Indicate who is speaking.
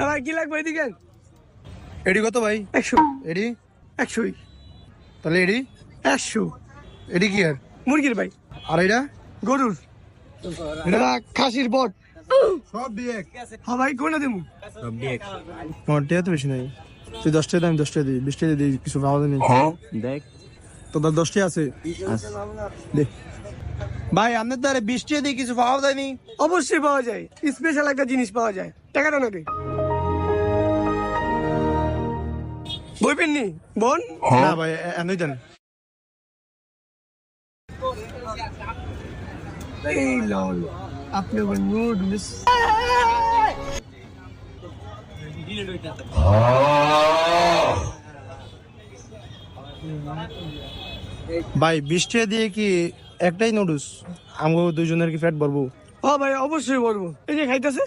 Speaker 1: ভাই কি লাগবে এদিকে?
Speaker 2: এডি কত ভাই?
Speaker 1: 100।
Speaker 2: এডি
Speaker 1: 100ই।
Speaker 2: তাহলে এডি
Speaker 1: 100।
Speaker 2: এডি কি আর?
Speaker 1: মুরগির ভাই।
Speaker 2: আর এটা
Speaker 1: গরুর। এটা খাসির বট।
Speaker 2: সব দিয়ে
Speaker 1: হ্যাঁ ভাই কোনটা দেবো?
Speaker 2: তোমার টিয়া তো বেশি নাই। তুই 10 টাকা দাম 10 টাকা দিই 20 টাকা দিই কিছু পাওয়া যায়নি।
Speaker 3: দেখ
Speaker 2: তো তার 10 টাকা আছে দে ভাই আপনার দ্বারা 20 টাকা দিয়ে কিছু পাওয়া যায়নি।
Speaker 1: অবশ্যই পাওয়া যায়, স্পেশাল একটা জিনিস পাওয়া যায়। টাকাটা নাকি বইবেন নি বোন?
Speaker 2: না ভাই এনই দেন।
Speaker 1: এই লল আপনি আবার নুডলস।
Speaker 2: ভাই 20 টাকা দিয়ে কি একটাই নুডলস আমগো দুইজনের কি পেট ভরবো?
Speaker 1: হ্যাঁ ভাই অবশ্যই বলবো। এই যে খাইতেছে